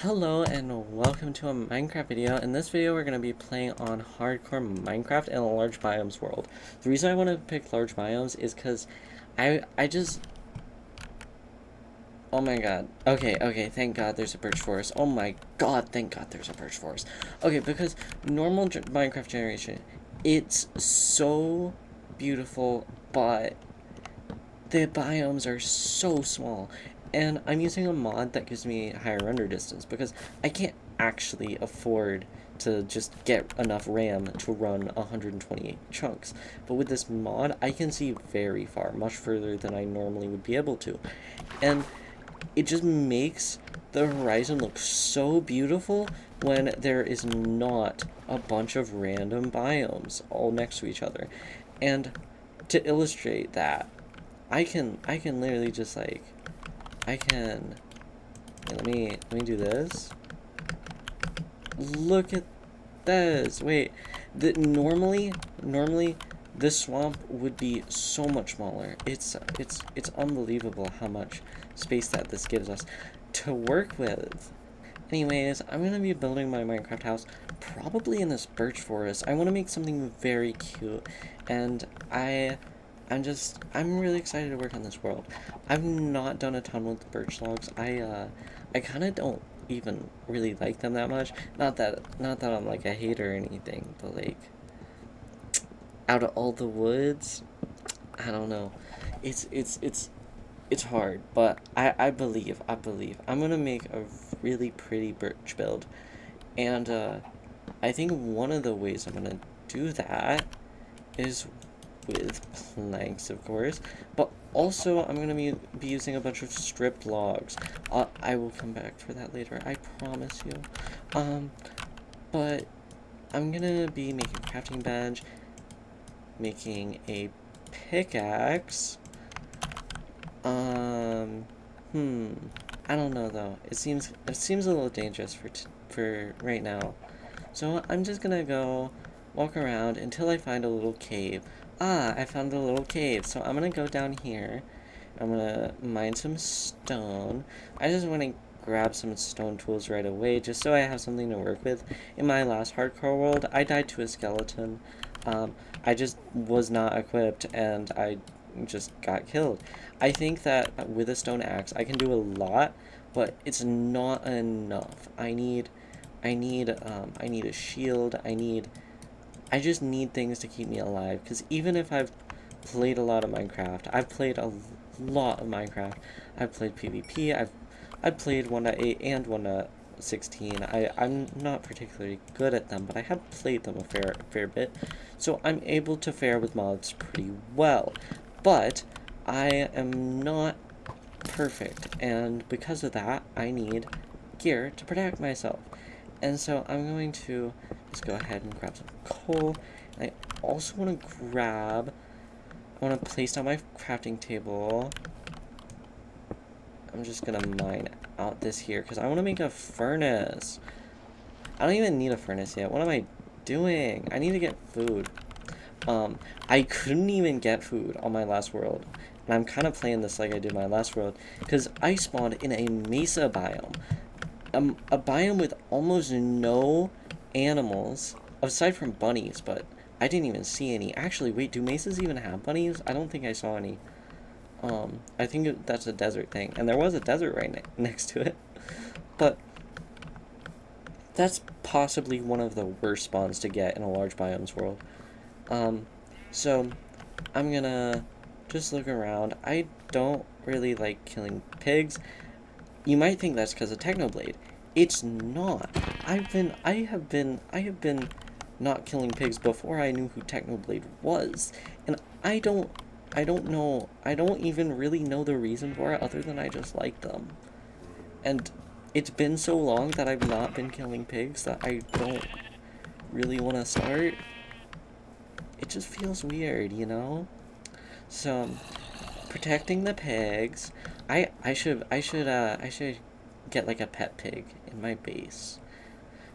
Hello and welcome to a Minecraft video. In this video we're going to be playing on hardcore Minecraft in a large biomes world. The reason I want to pick large biomes is because I just... Oh my god. Okay, thank god there's a birch forest. Oh my god, thank god there's a birch forest. Okay, because normal Minecraft generation, it's so beautiful, but the biomes are so small. And I'm using a mod that gives me higher render distance because I can't actually afford to just get enough RAM to run 128 chunks. But with this mod, I can see very far, much further than I normally would be able to. And it just makes the horizon look so beautiful when there is not a bunch of random biomes all next to each other. And to illustrate that, I can literally just like I can let me do this. Look at this. Wait, normally this swamp would be so much smaller. It's unbelievable how much space that this gives us to work with. Anyways, I'm gonna be building my Minecraft house probably in this birch forest. I want to make something very cute, and I'm really excited to work on this world. I've not done a ton with birch logs. I kind of don't even really like them that much. Not that I'm like a hater or anything, but like out of all the woods, I don't know. It's hard, but I believe I'm gonna make a really pretty birch build, and I think one of the ways I'm gonna do that is with planks, of course, but also I'm gonna be using a bunch of stripped logs. I will come back for that later, I promise you. But I'm gonna be making a crafting bench, making a pickaxe. I don't know though. It seems a little dangerous for right now. So I'm just gonna go walk around until I find a little cave. Ah, I found a little cave. So I'm gonna go down here. I'm gonna mine some stone. I just want to grab some stone tools right away just so I have something to work with. In my last hardcore world, I died to a skeleton. I just was not equipped and I just got killed. I think that with a stone axe I can do a lot, but it's not enough. I need a shield. I just need things to keep me alive, because even if I've played a lot of Minecraft, I've played a lot of Minecraft. I've played PvP. I've played 1.8 and 1.16. I'm not particularly good at them, but I have played them a fair bit, so I'm able to fare with mods pretty well. But I am not perfect, and because of that, I need gear to protect myself. And so I'm going to just go ahead and grab some coal. And I also want to place down my crafting table. I'm just gonna mine out this here because I want to make a furnace. I don't even need a furnace yet. What am I doing? I need to get food. I couldn't even get food on my last world. And I'm kind of playing this like I did my last world, because I spawned in a mesa biome. A biome with almost no animals, aside from bunnies, but I didn't even see any. Actually, wait, do mesas even have bunnies? I don't think I saw any. I think that's a desert thing, and there was a desert right next to it. But that's possibly one of the worst spawns to get in a large biomes world. So I'm gonna just look around. I don't really like killing pigs. You might think that's because of Technoblade. It's not. I have been not killing pigs before I knew who Technoblade was. And I don't know, I don't even really know the reason for it other than I just like them. And it's been so long that I've not been killing pigs that I don't really want to start. It just feels weird, you know? So, protecting the pigs. I should get like a pet pig in my base.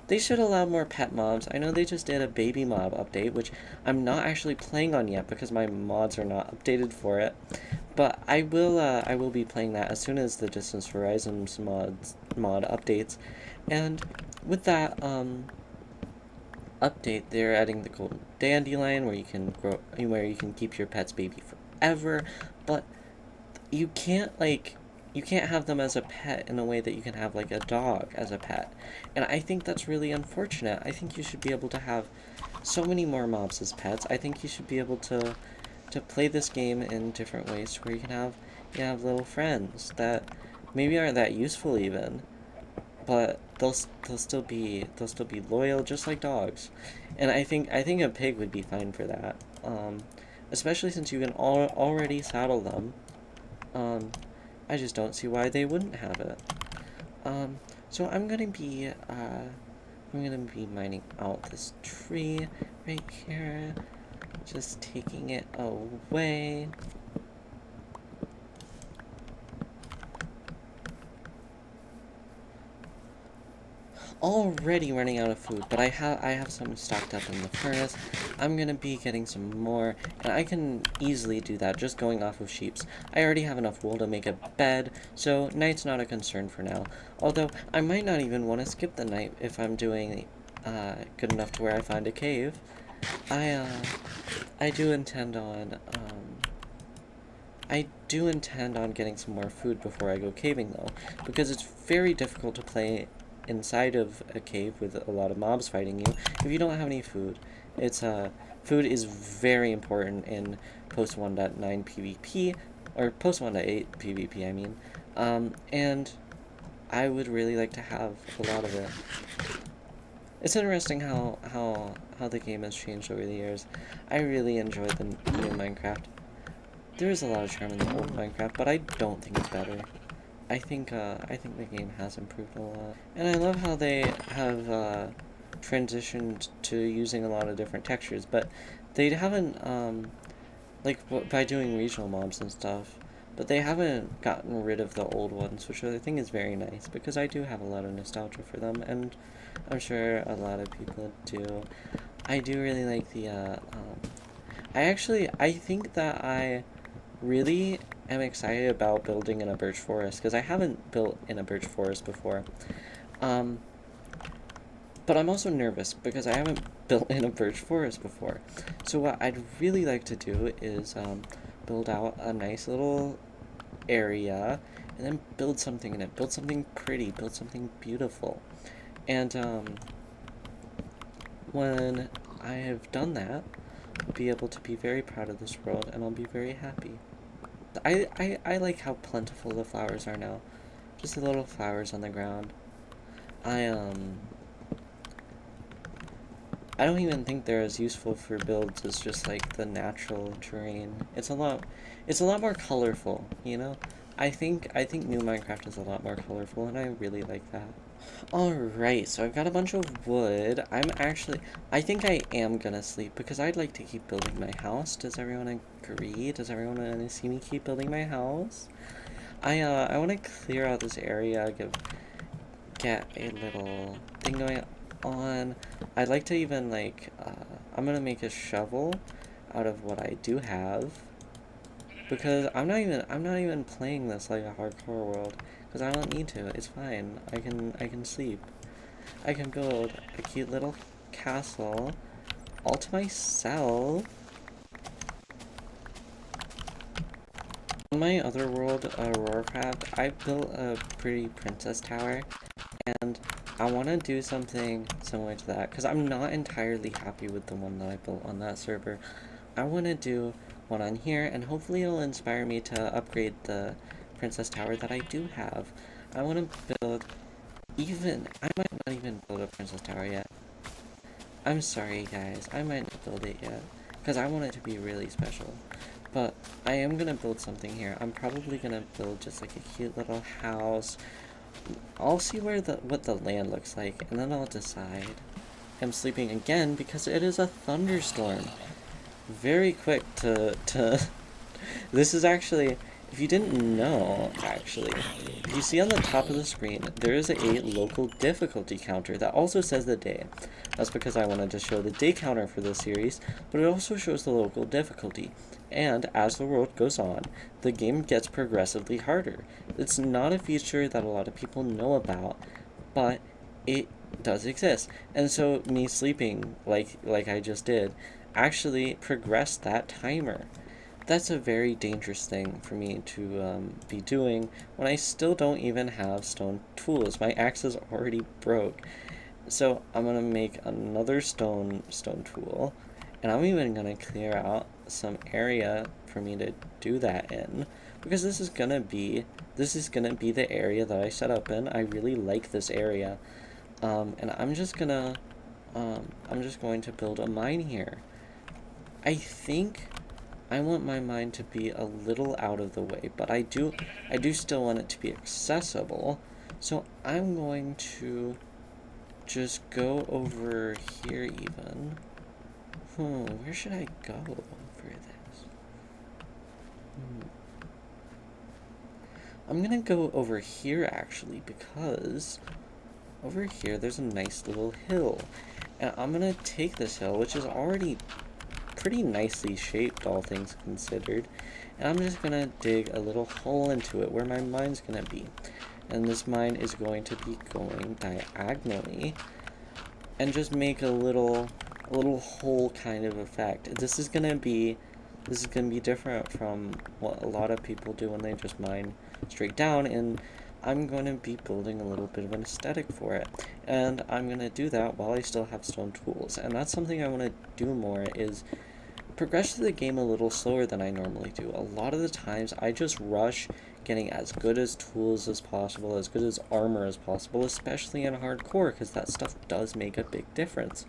They should allow more pet mobs. I know they just did a baby mob update, which I'm not actually playing on yet because my mods are not updated for it. But I will be playing that as soon as the Distance Horizons mod updates. And with that update, they're adding the golden dandelion where you can keep your pet's baby forever, but you can't have them as a pet in a way that you can have like a dog as a pet. And I think that's really unfortunate. I think you should be able to have so many more mobs as pets. I think you should be able to play this game in different ways where you have little friends that maybe aren't that useful even, but they'll still be loyal just like dogs. And I think a pig would be fine for that. Especially since you can already saddle them. I just don't see why they wouldn't have it. So I'm gonna be mining out this tree right here, just taking it away. Already running out of food, but I have some stocked up in the furnace. I'm gonna be getting some more, and I can easily do that just going off of sheeps. I already have enough wool to make a bed, so night's not a concern for now. Although I might not even want to skip the night if I'm doing good enough to where I find a cave. I do intend on getting some more food before I go caving though, because it's very difficult to play inside of a cave with a lot of mobs fighting you if you don't have any food. Food is very important in post 1.9 PvP, or post 1.8 PvP I mean, and I would really like to have a lot of it. It's interesting how the game has changed over the years. I really enjoy the new Minecraft. There is a lot of charm in the old Minecraft, but I don't think it's better. I think the game has improved a lot. And I love how they have transitioned to using a lot of different textures, but they haven't, by doing regional mobs and stuff, but they haven't gotten rid of the old ones, which I think is very nice, because I do have a lot of nostalgia for them, and I'm sure a lot of people do. I do really like the, I think that I really am excited about building in a birch forest, because I haven't built in a birch forest before. But I'm also nervous because I haven't built in a birch forest before. So what I'd really like to do is build out a nice little area and then build something in it. Build something pretty, build something beautiful. And when I have done that, I'll be able to be very proud of this world and I'll be very happy. I like how plentiful the flowers are now. Just the little flowers on the ground. I don't even think they're as useful for builds as just like the natural terrain. It's a lot more colorful, you know? I think new Minecraft is a lot more colorful and I really like that. Alright, so I've got a bunch of wood. I think I am gonna sleep because I'd like to keep building my house. Does everyone agree? Does everyone want to see me keep building my house? I want to clear out this area, get a little thing going on. I'd like to even I'm gonna make a shovel out of what I do have, because I'm not even playing this like a hardcore world, because I don't need to. It's fine. I can sleep. I can build a cute little castle all to myself. On my other world, Roarcraft, I built a pretty princess tower, and I want to do something similar to that, because I'm not entirely happy with the one that I built on that server. I want to do one on here, and hopefully it'll inspire me to upgrade the princess tower that I do have. I want to build I might not even build a princess tower yet. I'm sorry guys, I might not build it yet, because I want it to be really special. But I am going to build something here. I'm probably going to build just like a cute little house. I'll see what the land looks like, and then I'll decide. I'm sleeping again because it is a thunderstorm. Very quick to this is actually, if you didn't know, actually, if you see on the top of the screen, there is a local difficulty counter that also says the day. That's because I wanted to show the day counter for this series, but it also shows the local difficulty. And as the world goes on, the game gets progressively harder. It's not a feature that a lot of people know about, but it does exist. And so me sleeping like I just did actually progressed that timer. That's a very dangerous thing for me to be doing when I still don't even have stone tools. My axe is already broke. So I'm gonna make another stone tool, and I'm even gonna clear out some area for me to do that in, because this is gonna be the area that I set up in. I really like this area, and I'm just going to build a mine here. I think I want my mine to be a little out of the way, but I do still want it to be accessible. So I'm going to just go over here even. Where should I go for this? I'm gonna go over here actually, because over here there's a nice little hill. And I'm gonna take this hill, which is already pretty nicely shaped, all things considered, and I'm just gonna dig a little hole into it where my mine's gonna be. And this mine is going to be going diagonally and just make a little hole kind of effect. This is gonna be different from what a lot of people do when they just mine straight down, and I'm going to be building a little bit of an aesthetic for it. And I'm going to do that while I still have stone tools. And that's something I want to do more, is progress through the game a little slower than I normally do. A lot of the times I just rush getting as good as tools as possible, as good as armor as possible, especially in hardcore, because that stuff does make a big difference.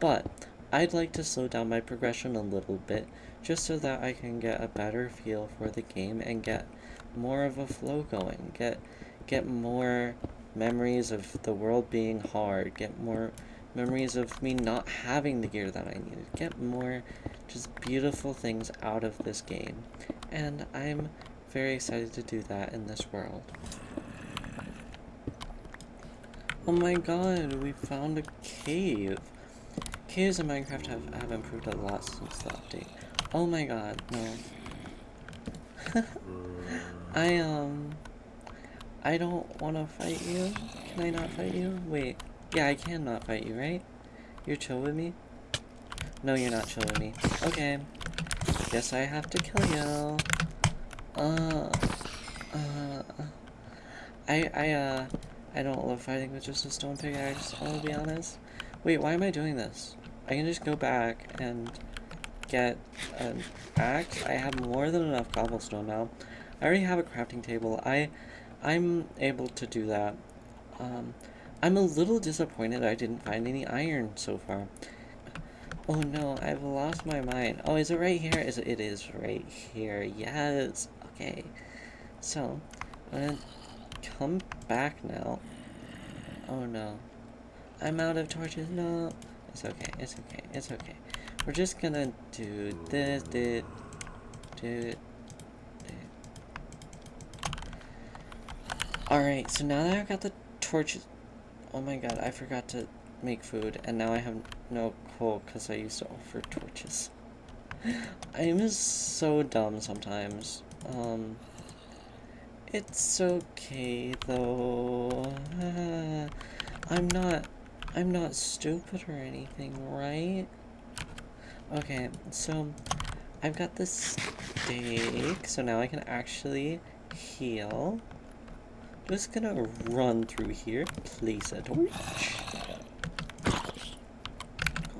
But I'd like to slow down my progression a little bit, just so that I can get a better feel for the game and get more of a flow going, get more memories of the world being hard, get more memories of me not having the gear that I needed, get more just beautiful things out of this game. And I'm very excited to do that in this world. Oh my god, we found a cave. Caves in Minecraft have improved a lot since the update. Oh my god, no. I don't want to fight you. Can I not fight you? Wait. Yeah, I can not fight you, right? You're chill with me? No, you're not chill with me. Okay. Guess I have to kill you. I don't love fighting with just a stone pickaxe, I'll be honest. Wait, why am I doing this? I can just go back and get an axe. I have more than enough cobblestone now. I already have a crafting table. I'm able to do that. I'm a little disappointed I didn't find any iron so far. Oh no, I've lost my mind. Oh, is it right here? It is right here. Yes. Okay. So, I'm gonna come back now. Oh no. I'm out of torches. No. It's okay. It's okay. It's okay. We're just gonna do this. Alright, so now that I've got the torches... Oh my god, I forgot to make food, and now I have no coal because I used it all for torches. I'm so dumb sometimes. It's okay though. I'm not stupid or anything, right? Okay, so I've got this steak, so now I can actually heal. Just gonna run through here, place a torch.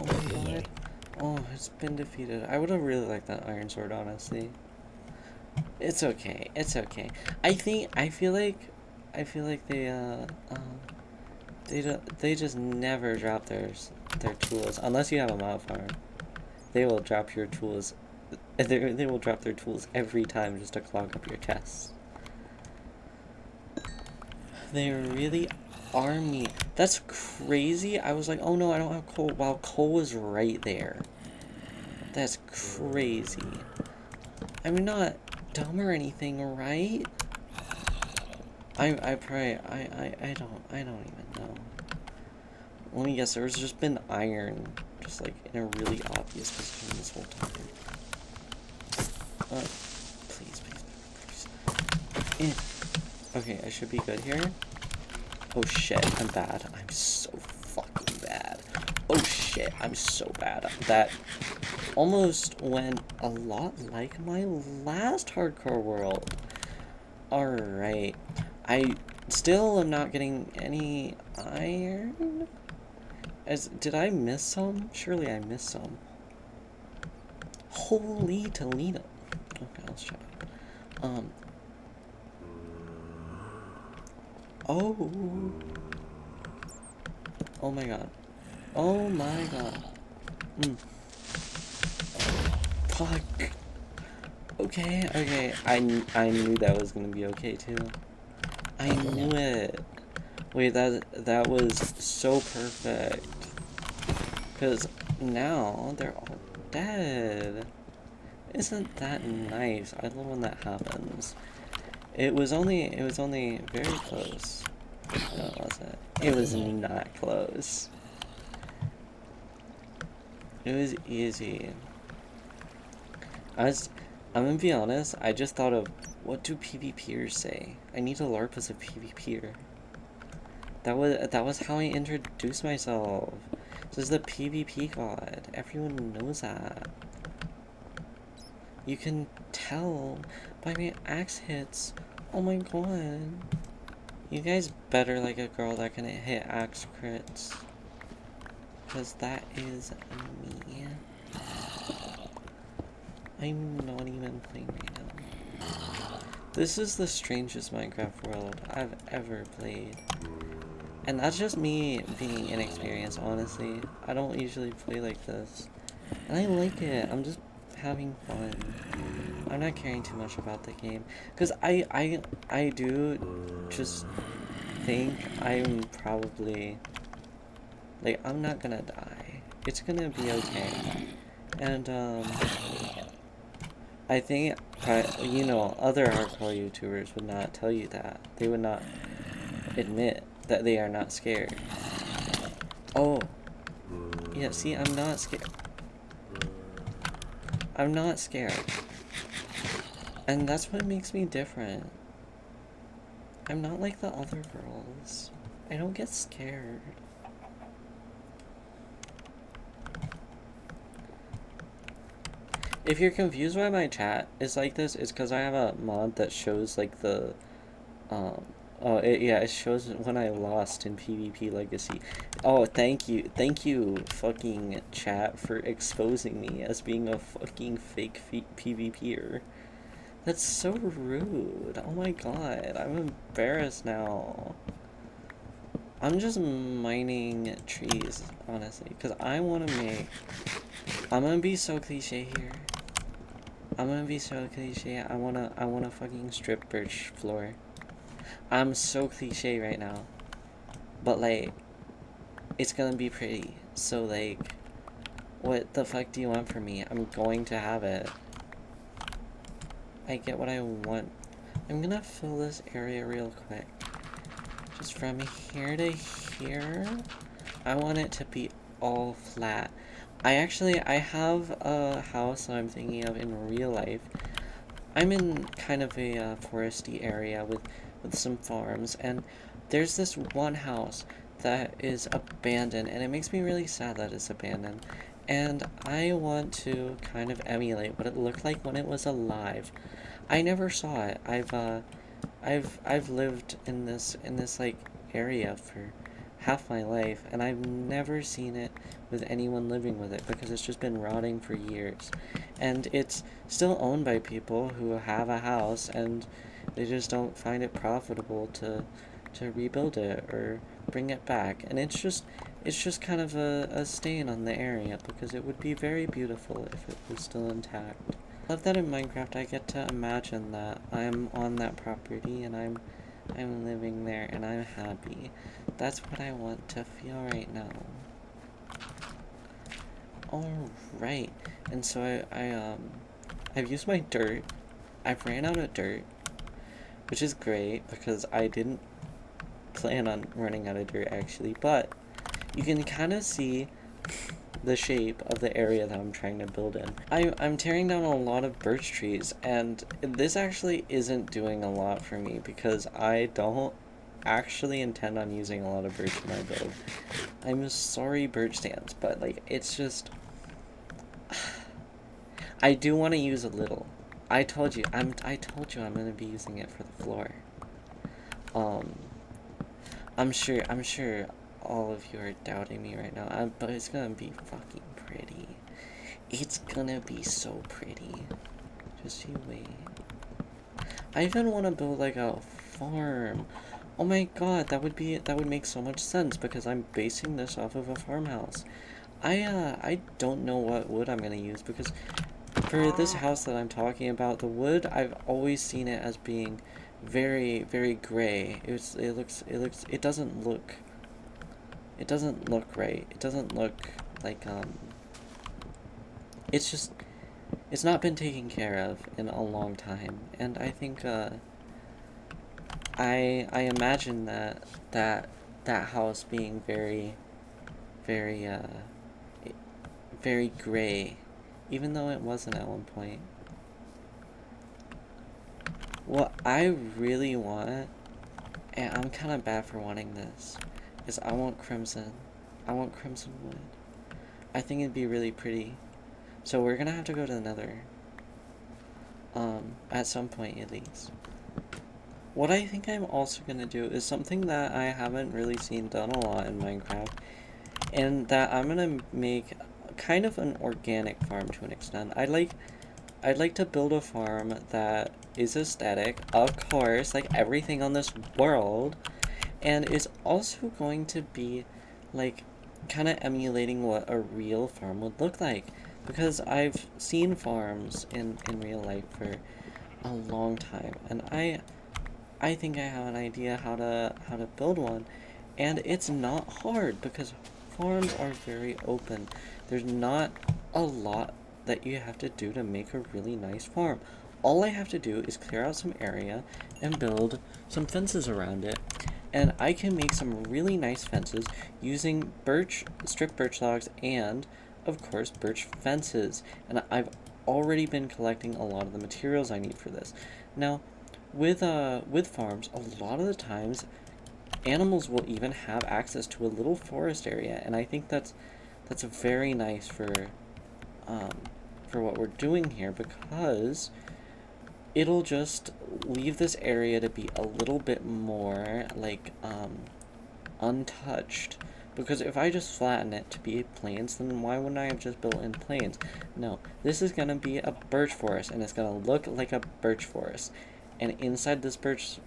Oh my god. Oh, it's been defeated. I would have really liked that iron sword, honestly. It's okay. It's okay. I feel like they just never drop their tools unless you have a mob farm. They will drop your tools. They will drop their tools every time just to clog up your chests. They really are mean. That's crazy. I was like, oh no, I don't have coal. Wow, coal was right there. That's crazy. I'm not dumb or anything, right? I probably, I don't even know. Let me guess, there's just been iron, just like in a really obvious position this whole time. Please, please, please. Okay, I should be good here. Oh shit, I'm bad. I'm so fucking bad. Oh shit, I'm so bad. That almost went a lot like my last hardcore world. Alright. I still am not getting any iron. Did I miss some? Surely I missed some. Holy Toledo. Okay, let's check. Oh. Oh my god. Oh my god. Fuck. Okay, okay. I knew that was gonna be okay too. I knew it. Wait, that was so perfect. Because now they're all dead. Isn't that nice? I love when that happens. It was only very close. No, it wasn't. It was not close. It was easy. I'm gonna be honest, I just thought of, what do PvPers say? I need to LARP as a PvPer. That was how I introduced myself. This is the PvP god. Everyone knows that. You can tell by my axe hits. Oh my god. You guys better like a girl that can hit axe crits. Because that is me. I'm not even playing right now. This is the strangest Minecraft world I've ever played. And that's just me being inexperienced, honestly. I don't usually play like this. And I like it. I'm just having fun. I'm not caring too much about the game. Because I do just think I'm probably... Like, I'm not gonna die. It's gonna be okay. And, I think, you know, other hardcore YouTubers would not tell you that. They would not admit that they are not scared. Oh. Yeah, see, I'm not scared. I'm not scared. And that's what makes me different. I'm not like the other girls. I don't get scared. If you're confused why my chat is like this, it's because I have a mod that shows like the, it shows when I lost in PvP Legacy. Oh, thank you, fucking chat, for exposing me as being a fucking fake PvPer. That's so rude. Oh my god, I'm embarrassed now. I'm just mining trees, honestly, because I want to make... I'm gonna be so cliche here. I'm gonna be so cliche. I wanna fucking strip birch floor. I'm so cliche right now. But like, it's gonna be pretty. So like, what the fuck do you want from me? I'm going to have it. I get what I want. I'm gonna fill this area real quick. Just from here to here. I want it to be all flat. I have a house that I'm thinking of in real life. I'm in kind of a foresty area with some farms, and there's this one house that is abandoned, and it makes me really sad that it's abandoned. And I want to kind of emulate what it looked like when it was alive. I never saw it. I've lived in this like area for half my life, and I've never seen it with anyone living with it because it's just been rotting for years. And it's still owned by people who have a house, and they just don't find it profitable to rebuild it or bring it back. And it's just kind of a stain on the area, because it would be very beautiful if it was still intact. I love that in Minecraft I get to imagine that I'm on that property and I'm living there and I'm happy. That's what I want to feel right now. Alright, and so I've used my dirt I've ran out of dirt, which is great because I didn't plan on running out of dirt actually, but you can kind of see the shape of the area that I'm trying to build in. I'm tearing down a lot of birch trees, and this actually isn't doing a lot for me because I don't actually intend on using a lot of birch in my build. I'm sorry, birch stands, but like it's just I do want to use a little. I told you I'm gonna be using it for the floor. Um, I'm sure all of you are doubting me right now, but it's gonna be fucking pretty. It's gonna be so pretty. Just you wait. I even want to build like a farm. Oh my god, that would make so much sense because I'm basing this off of a farmhouse. I don't know what wood I'm gonna use because for this house that I'm talking about, the wood I've always seen it as being very, very gray. It doesn't look right. It doesn't look like it's just it's not been taken care of in a long time, and I think I imagine that house being very, very very gray, even though it wasn't at one point. What I really want, and I'm kind of bad for wanting this, is I want crimson. I want crimson wood. I think it'd be really pretty. So we're gonna have to go to the Nether. At some point at least. What I think I'm also gonna do is something that I haven't really seen done a lot in Minecraft, and that I'm gonna make kind of an organic farm to an extent. I'd like to build a farm that is aesthetic, of course, like everything on this world, and is also going to be like kind of emulating what a real farm would look like. Because I've seen farms in real life for a long time, and I think I have an idea how to build one, and it's not hard because farms are very open. There's not a lot that you have to do to make a really nice farm. All I have to do is clear out some area and build some fences around it. And I can make some really nice fences using stripped birch logs, and of course birch fences. And I've already been collecting a lot of the materials I need for this. Now, with farms, a lot of the times animals will even have access to a little forest area, and I think that's very nice for what we're doing here, because it'll just leave this area to be a little bit more like untouched. Because if I just flatten it to be plains, then why wouldn't I have just built in plains? No, this is gonna be a birch forest, and it's gonna look like a birch forest. And inside this birch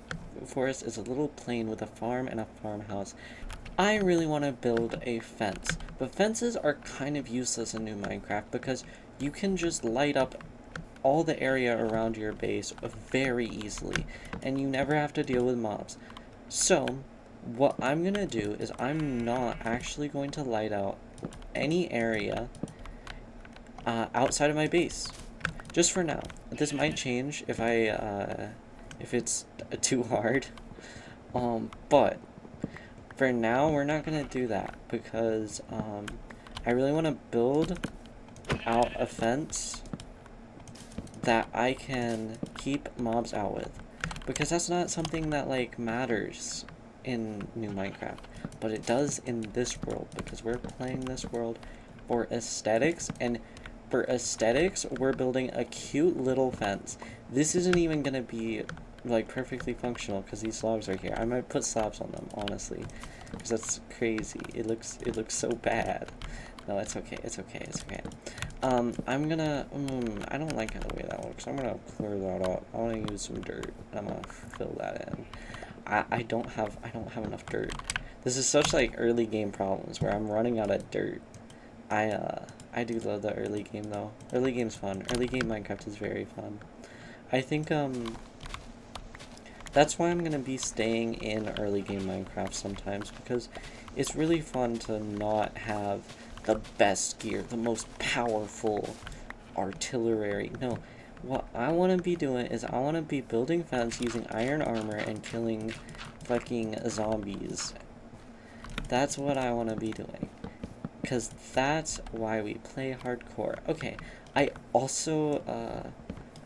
forest is a little plain with a farm and a farmhouse. I really want to build a fence, but fences are kind of useless in new Minecraft because you can just light up all the area around your base very easily, and you never have to deal with mobs. So, what I'm going to do is I'm not actually going to light out any area outside of my base. Just for now. This might change if if it's too hard. But for now, we're not going to do that because I really want to build out a fence that I can keep mobs out with, because that's not something that like matters in new Minecraft, but it does in this world because we're playing this world for aesthetics, and for aesthetics we're building a cute little fence. This isn't even gonna be like perfectly functional because these slabs are here. I might put slabs on them, honestly, because that's crazy. It looks so bad. No, it's okay. I'm gonna, I don't like the way that looks. I'm gonna clear that up. I wanna use some dirt. I'm gonna fill that in. I don't have enough dirt. This is such like early game problems where I'm running out of dirt. I do love the early game though. Early game's fun. Early game Minecraft is very fun. I think, that's why I'm gonna be staying in early game Minecraft sometimes, because it's really fun to not have the best gear, the most powerful artillery. No, what I want to be doing is I want to be building fence using iron armor and killing fucking zombies. That's what I want to be doing. Because that's why we play hardcore. Okay, I also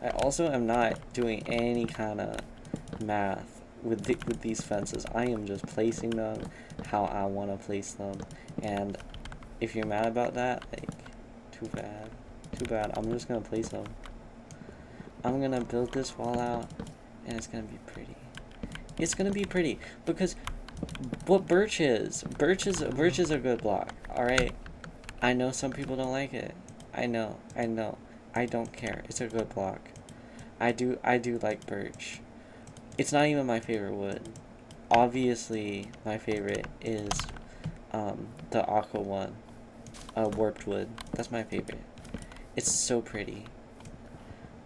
am not doing any kind of math with these fences. I am just placing them how I want to place them. And if you're mad about that, like, too bad. Too bad. I'm just going to place them. I'm going to build this wall out, and it's going to be pretty. It's going to be pretty, because what birch is a good block, alright? I know some people don't like it. I know. I don't care. It's a good block. I do like birch. It's not even my favorite wood. Obviously, my favorite is the aqua one. Warped wood. That's my favorite. It's so pretty.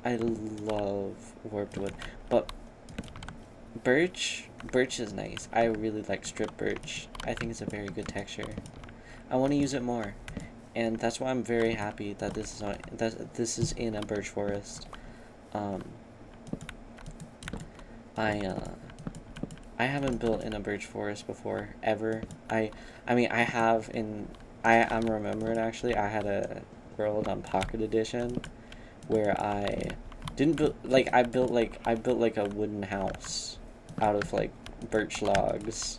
I love warped wood. But birch is nice. I really like strip birch. I think it's a very good texture. I want to use it more. And that's why I'm very happy that this is in a birch forest. I haven't built in a birch forest before, ever. I mean, I have in... I'm remembering, actually, I had a world on Pocket Edition where I didn't build... Like, I built like a wooden house out of, like, birch logs.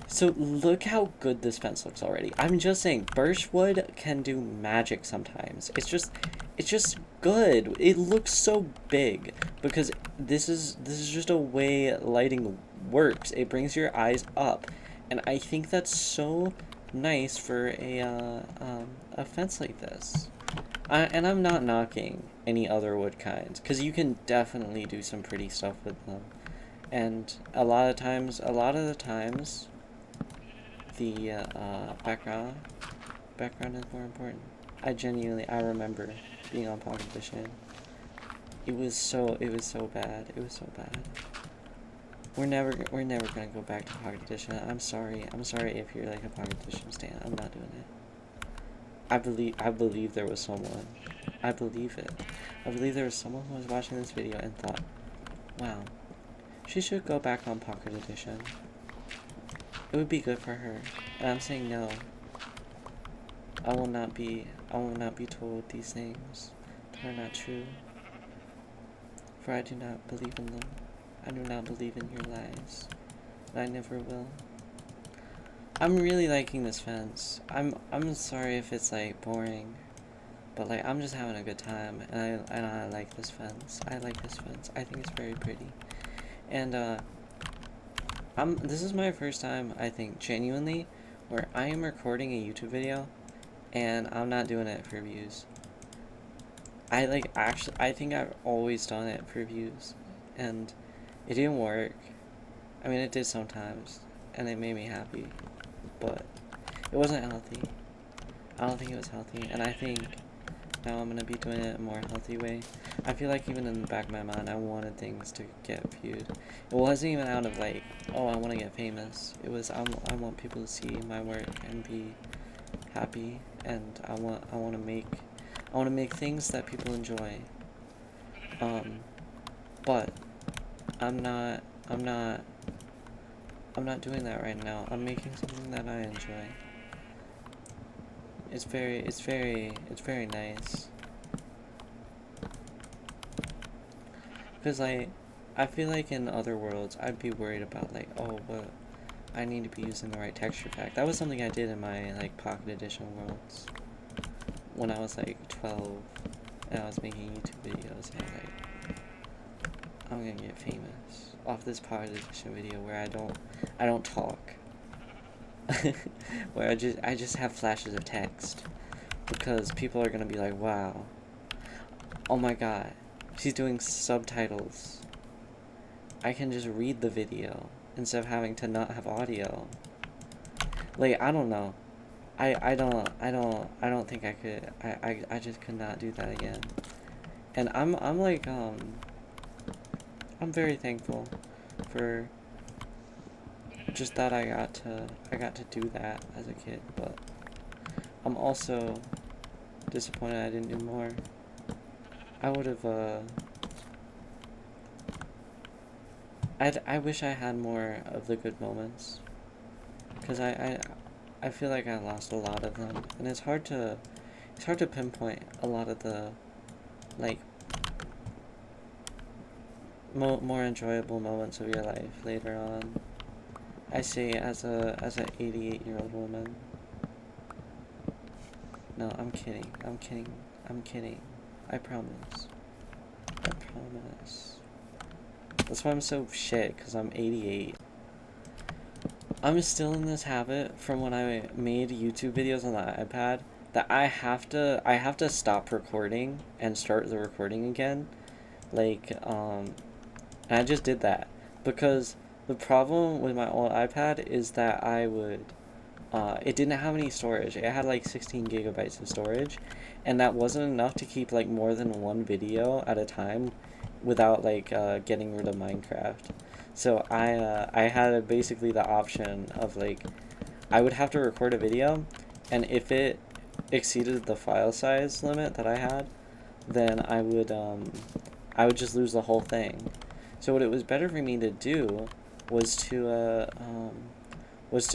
So, look how good this fence looks already. I'm just saying, birch wood can do magic sometimes. It's just good. It looks so big because this is just a way lighting works. It brings your eyes up, and I think that's so nice for a fence like this. And I'm not knocking any other wood kinds, because you can definitely do some pretty stuff with them. And a lot of the times, the background is more important. I remember being on Pocket Edition. It was so bad. It was so bad. We're never gonna go back to Pocket Edition. I'm sorry if you're like a Pocket Edition stan. I'm not doing it. I believe there was someone. I believe it. I believe there was someone who was watching this video and thought, wow, she should go back on Pocket Edition. It would be good for her. And I'm saying no. I will not be told these things that are not true. For I do not believe in them. I do not believe in your lies. And I never will. I'm really liking this fence. I'm sorry if it's like boring, but like I'm just having a good time, and I like this fence. I like this fence. I think it's very pretty. And this is my first time, I think, genuinely, where I am recording a YouTube video and I'm not doing it for views. I think I've always done it for views, and it didn't work. I mean, it did sometimes, and it made me happy, but it wasn't healthy. I don't think it was healthy, and I think now I'm gonna be doing it in a more healthy way. I feel like even in the back of my mind, I wanted things to get viewed. It wasn't even out of like, oh, I want to get famous. It was, I want people to see my work and be happy, and I want to make things that people enjoy. But I'm not doing that right now. I'm making something that I enjoy. It's very nice. Because I feel like in other worlds, I'd be worried about like, oh, but I need to be using the right texture pack. That was something I did in my like Pocket Edition worlds when I was like 12 and I was making YouTube videos, and I was like, I'm gonna get famous off this Pocket Edition video where I don't talk. Where I just have flashes of text, because people are gonna be like, wow, oh my god, she's doing subtitles. I can just read the video instead of having to not have audio. Like, I don't know. I don't think I could. I just could not do that again. And I'm like, I'm very thankful for just that I got to do that as a kid, but I'm also disappointed I didn't do more. I would have, I wish I had more of the good moments. Because I feel like I lost a lot of them. And it's hard to pinpoint a lot of the, like, more enjoyable moments of your life later on. I say as a 88-year-old woman. No, I'm kidding. I'm kidding. I'm kidding. I promise. I promise. That's why I'm so shit, because I'm 88. I'm still in this habit from when I made YouTube videos on the iPad that I have to stop recording and start the recording again. Like, and I just did that because the problem with my old iPad is that it didn't have any storage. It had like 16 gigabytes of storage, and that wasn't enough to keep like more than one video at a time without like getting rid of Minecraft. So I had basically the option of like I would have to record a video, and if it exceeded the file size limit that I had, then I would just lose the whole thing. So what it was better for me to do was to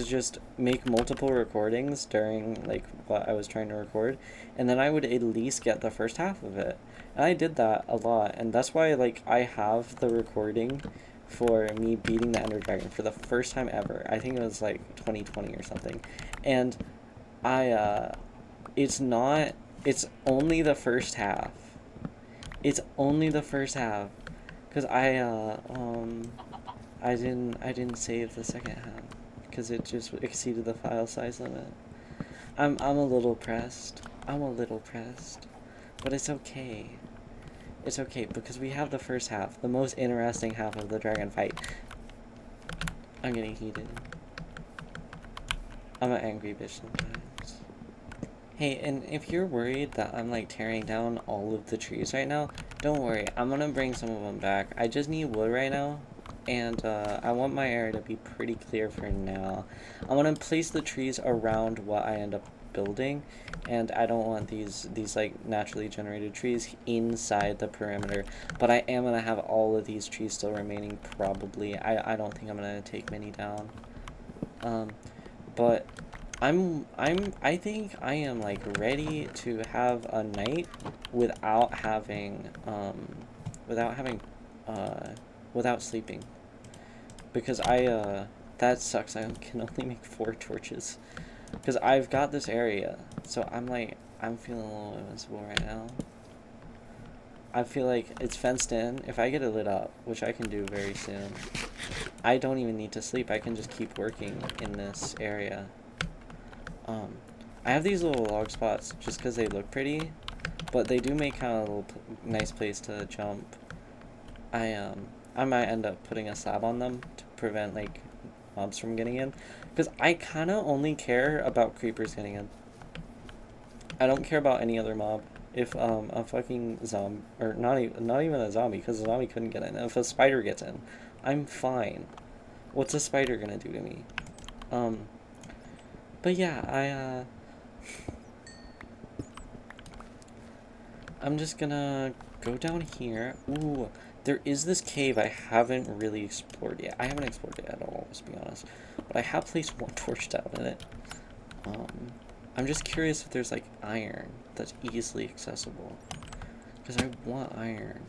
just make multiple recordings during like what I was trying to record, and then I would at least get the first half of it. And I did that a lot, and that's why like I have the recording for me beating the Ender Dragon for the first time ever. I think it was like 2020 or something. And it's only the first half. It's only the first half. Cause I didn't save the second half because it just exceeded the file size limit. I'm a little pressed. I'm a little pressed, but it's okay. It's okay because we have the first half, the most interesting half of the dragon fight. I'm getting heated. I'm an angry bitch sometimes. Hey, and if you're worried that I'm like tearing down all of the trees right now, don't worry. I'm gonna bring some of them back. I just need wood right now, and I want my area to be pretty clear for now. I want to place the trees around what I end up building, and I don't want these like naturally generated trees inside the perimeter, but I am gonna have all of these trees still remaining probably. I don't think I'm gonna take many down, but I think I am like ready to have a night without having without sleeping, because that sucks. I can only make 4 torches because I've got this area, so I'm feeling a little invincible right now. I feel like it's fenced in. If I get it lit up, which I can do very soon, I don't even need to sleep. I can just keep working in this area. I have these little log spots just because they look pretty, but they do make kind of a little nice place to jump. I might end up putting a slab on them to prevent like mobs from getting in, because I kind of only care about creepers getting in. I don't care about any other mob. If a fucking zombie, or not even a zombie, because a zombie couldn't get in. If a spider gets in, I'm fine. What's a spider gonna do to me? But yeah, I'm just gonna go down here. Ooh, there is this cave I haven't really explored yet. I haven't explored it at all, to be honest. But I have placed 1 torch down in it. I'm just curious if there's like iron that's easily accessible, because I want iron.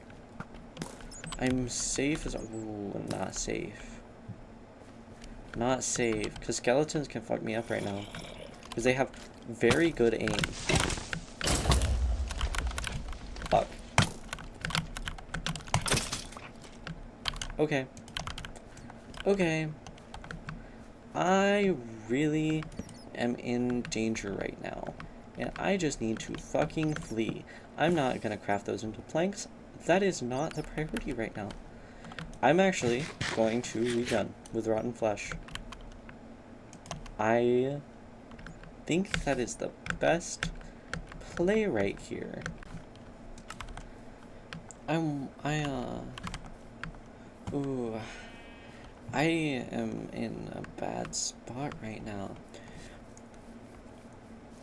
I'm safe as ooh, not safe. Not safe, because skeletons can fuck me up right now, because they have very good aim. Fuck. Okay. Okay. I really am in danger right now, and I just need to fucking flee. I'm not gonna craft those into planks. That is not the priority right now. I'm actually going to regen with rotten flesh. I think that is the best play right here. Ooh, I am in a bad spot right now.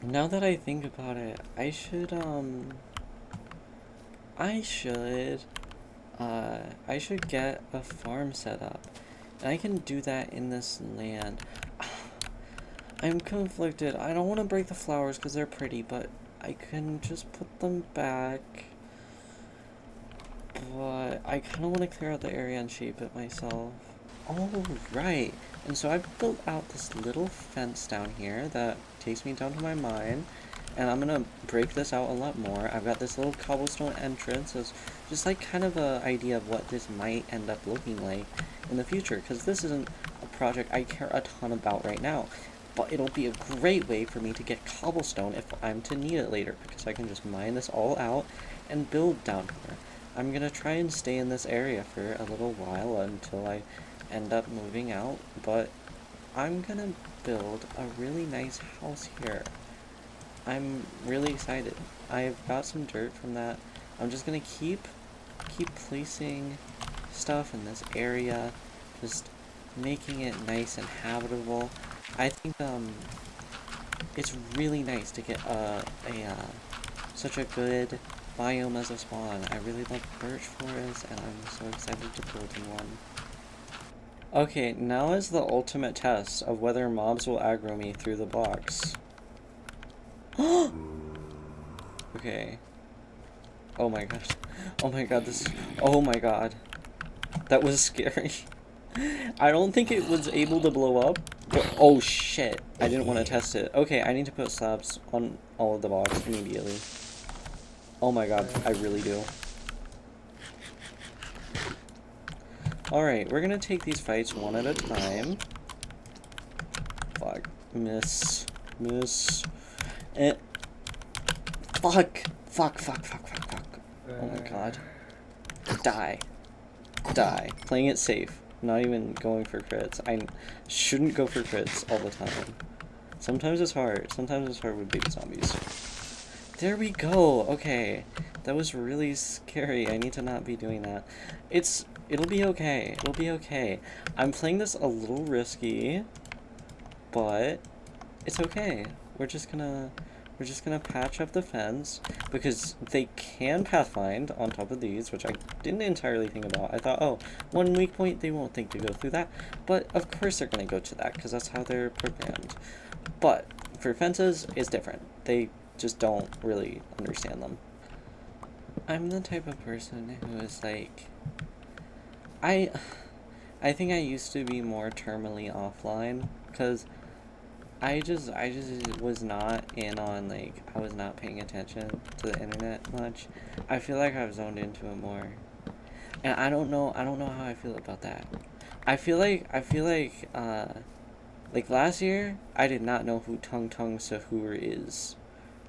Now that I think about it, I should I should, I should get a farm set up. And I can do that in this land. I'm conflicted. I don't want to break the flowers because they're pretty, but I can just put them back. But I kind of want to clear out the area and shape it myself. Oh, right. And so I've built out this little fence down here that takes me down to my mine. And I'm gonna break this out a lot more. I've got this little cobblestone entrance as just like kind of a idea of what this might end up looking like in the future. Because this isn't a project I care a ton about right now. But it'll be a great way for me to get cobblestone if I'm to need it later. Because I can just mine this all out and build down here. I'm gonna try and stay in this area for a little while until I end up moving out. But I'm gonna build a really nice house here. I'm really excited. I've got some dirt from that. I'm just gonna keep placing stuff in this area, just making it nice and habitable. I think it's really nice to get such a good biome as a spawn. I really love birch forest, and I'm so excited to build in one. Okay, now is the ultimate test of whether mobs will aggro me through the blocks. Okay. Oh my gosh. Oh my god, oh my god. That was scary. I don't think it was able to blow up, but oh shit. I didn't want to test it. Okay, I need to put slabs on all of the blocks immediately. Oh my god, I really do. Alright, we're gonna take these fights one at a time. Fuck. Miss. Eh. Fuck. Oh my god. Die. Playing it safe. Not even going for crits. I shouldn't go for crits all the time. Sometimes it's hard. Sometimes it's hard with baby zombies. There we go. Okay. That was really scary. I need to not be doing that. It'll be okay. It'll be okay. I'm playing this a little risky, but it's okay. We're just gonna patch up the fence because they can pathfind on top of these, which I didn't entirely think about. I thought, oh, one weak point, they won't think to go through that. But of course they're gonna go to that because that's how they're programmed. But for fences, it's different. They just don't really understand them. I'm the type of person who is like, I think I used to be more terminally offline because I just was not in on, like, I was not paying attention to the internet much. I feel like I've zoned into it more. And I don't know how I feel about that. I feel like last year, I did not know who Tung Tung Sahur is.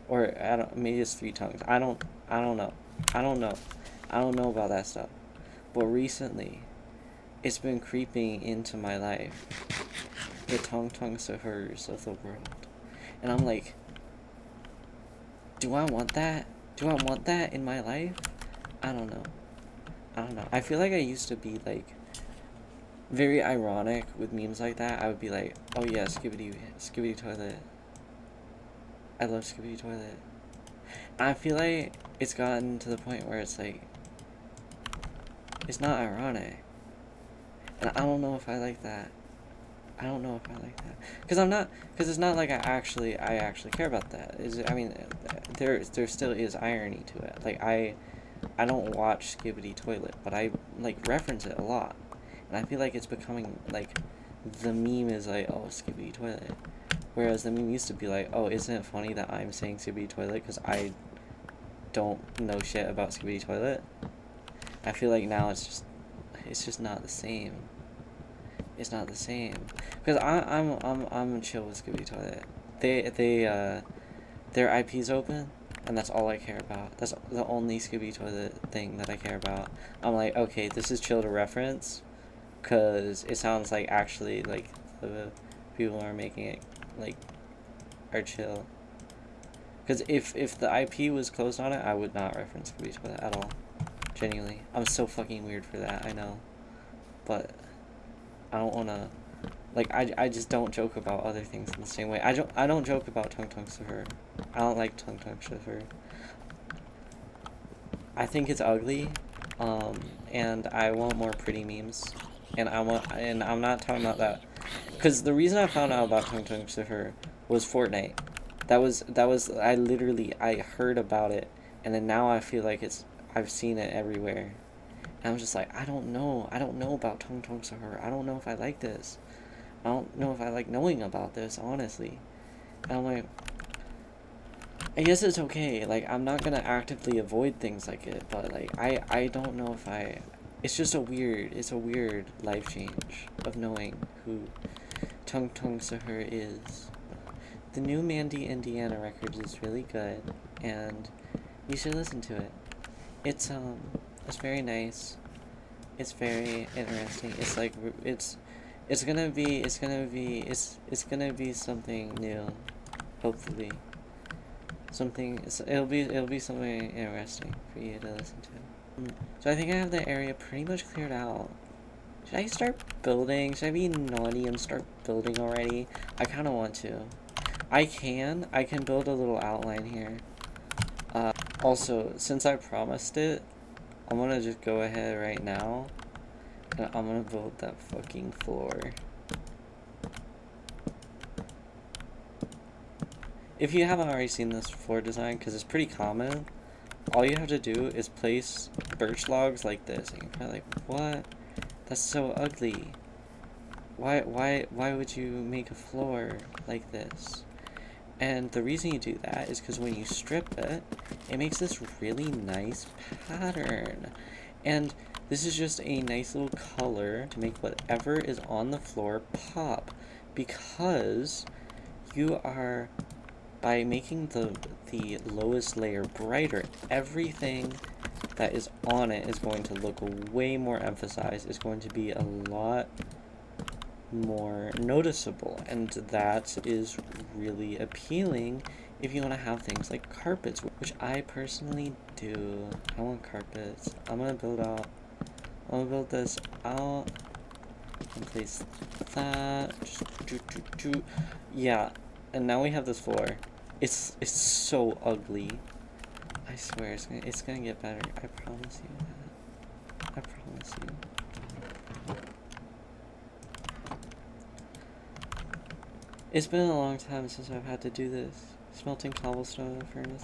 Or, maybe it's Three Tongues. I don't know. I don't know about that stuff. But recently, it's been creeping into my life. The Tung Tung Sahurs of the world. And I'm like, do I want that? Do I want that in my life? I don't know. I feel like I used to be, like, very ironic with memes like that. I would be like, oh yeah, Skibidi Toilet. I love Skibidi Toilet. I feel like it's gotten to the point where it's like, it's not ironic. And I don't know if I like that. Because it's not like I actually care about that. I mean, there still is irony to it. Like, I don't watch Skibidi Toilet, but I, like, reference it a lot. And I feel like it's becoming, like, the meme is like, oh, Skibidi Toilet. Whereas the meme used to be like, oh, isn't it funny that I'm saying Skibidi Toilet because I don't know shit about Skibidi Toilet? I feel like now it's just not the same. It's not the same. Because I'm chill with Skibidi Toilet. Their IP's open, and that's all I care about. That's the only Skibidi Toilet thing that I care about. I'm like, okay, this is chill to reference, because it sounds like actually, like, the people who are making it, like, are chill. Because if the IP was closed on it, I would not reference Skibidi Toilet at all. Genuinely. I'm so fucking weird for that, I know. But I don't wanna, like, I just don't joke about other things in the same way. I don't joke about Tung Tung Sahur. I don't like Tung Tung Sahur. I think it's ugly, and I want more pretty memes, and I'm not talking about that, because the reason I found out about Tung Tung Sahur was Fortnite. I heard about it, and then now I feel like I've seen it everywhere, and I'm just like, I don't know about Tung Tung Sahur. I don't know if I like this. I don't know if I like knowing about this, honestly. And I'm like, I guess it's okay. Like, I'm not gonna actively avoid things like it, but like, I don't know if it's just it's a weird life change of knowing who Tung Tung Sahur is. The new Mandy Indiana record is really good, and you should listen to it. It's very nice. It's very interesting. It's like, it's gonna be something new, hopefully. It'll be something interesting for you to listen to. So I think I have the area pretty much cleared out. Should I start building? Should I be naughty and start building already? I kind of want to. I can build a little outline here. Also, since I promised it, I'm gonna just go ahead right now, and I'm gonna build that fucking floor. If you haven't already seen this floor design, because it's pretty common, all you have to do is place birch logs like this, and you're probably like, what? That's so ugly. Why would you make a floor like this? And the reason you do that is because when you strip it, it makes this really nice pattern. And this is just a nice little color to make whatever is on the floor pop. Because you are, by making the lowest layer brighter, everything that is on it is going to look way more emphasized. It's going to be a lot more noticeable, and that is really appealing if you want to have things like carpets, which I personally do. I want carpets. I'm gonna build this out and place that. Yeah, and now we have this floor. It's so ugly. I swear it's gonna get better. I promise you that. I promise you. It's been a long time since I've had to do this. Smelting cobblestone in the furnace.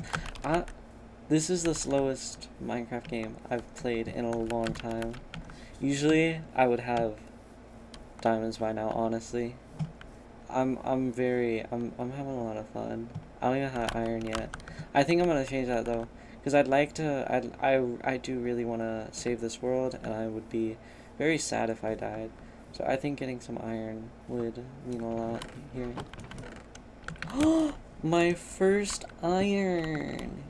This is the slowest Minecraft game I've played in a long time. Usually, I would have diamonds by now, honestly. I'm having a lot of fun. I don't even have iron yet. I think I'm gonna change that though, because I do really want to save this world, and I would be very sad if I died. So I think getting some iron would mean a lot here. My first iron!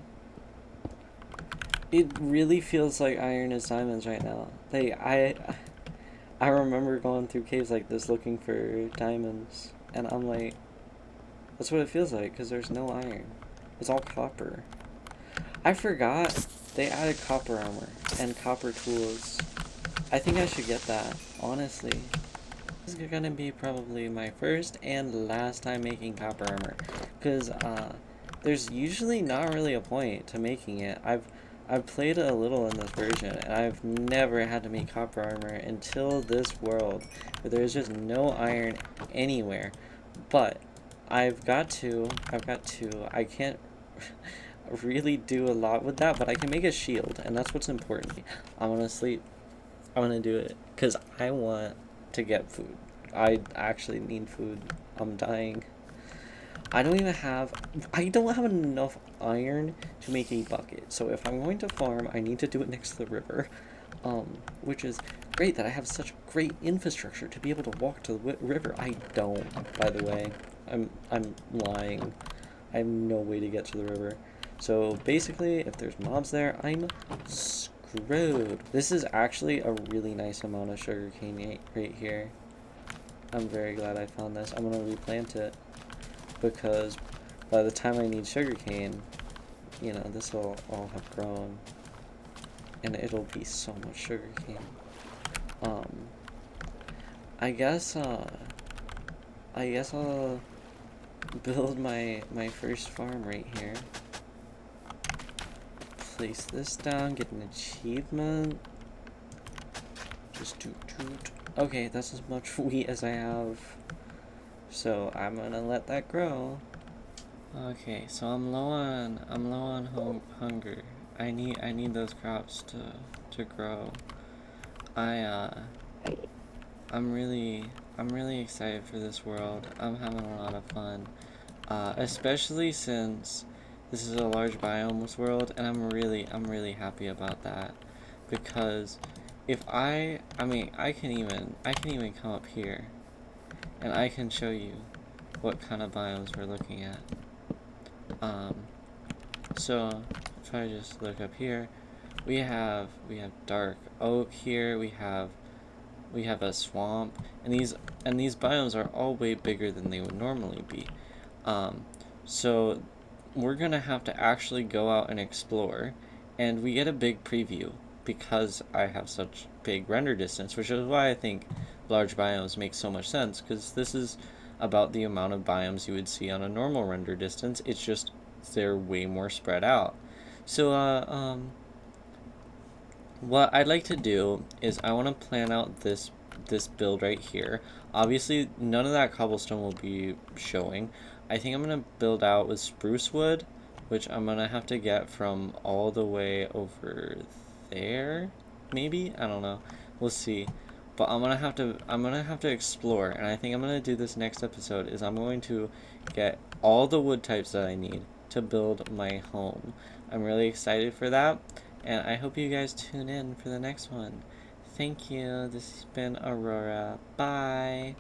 It really feels like iron is diamonds right now. Like, I remember going through caves like this looking for diamonds, and I'm like, that's what it feels like, because there's no iron. It's all copper. I forgot they added copper armor and copper tools. I think I should get that, honestly. This is gonna be probably my first and last time making copper armor, because there's usually not really a point to making it. I've played a little in this version, and I've never had to make copper armor until this world, where there's just no iron anywhere. But I've got two. I can't really do a lot with that, but I can make a shield, and that's what's important. I'm gonna sleep. I'm gonna do it because I want to get food. I actually need food. I'm dying. I don't have enough iron to make a bucket. So if I'm going to farm, I need to do it next to the river. Which is great that I have such great infrastructure to be able to walk to the river. I don't, by the way. I'm lying. I have no way to get to the river. So basically, if there's mobs there, I'm screwed. This is actually a really nice amount of sugarcane right here. I'm very glad I found this. I'm gonna replant it, because by the time I need sugarcane, you know, this will all have grown, and it'll be so much sugarcane. I guess I'll build my first farm right here. place this down, get an achievement. Just toot. Okay, that's as much wheat as I have. So I'm gonna let that grow. Okay, so I'm low on hunger. I need those crops to grow. I'm really excited for this world. I'm having a lot of fun. Especially since this is a large biomes world, and I'm really happy about that, because if I can even come up here and I can show you what kind of biomes we're looking at. So if I just look up here, we have dark oak here, we have a swamp, and these biomes are all way bigger than they would normally be. So we're gonna have to actually go out and explore, and we get a big preview because I have such big render distance, which is why I think large biomes make so much sense, because this is about the amount of biomes you would see on a normal render distance. It's just they're way more spread out. So what I'd like to do is I want to plan out this build right here. Obviously none of that cobblestone will be showing. I think I'm gonna build out with spruce wood, which I'm gonna have to get from all the way over there, maybe? I don't know. We'll see. But I'm gonna have to explore, and I think I'm gonna do this next episode is I'm going to get all the wood types that I need to build my home. I'm really excited for that, and I hope you guys tune in for the next one. Thank you. This has been Aurora. Bye.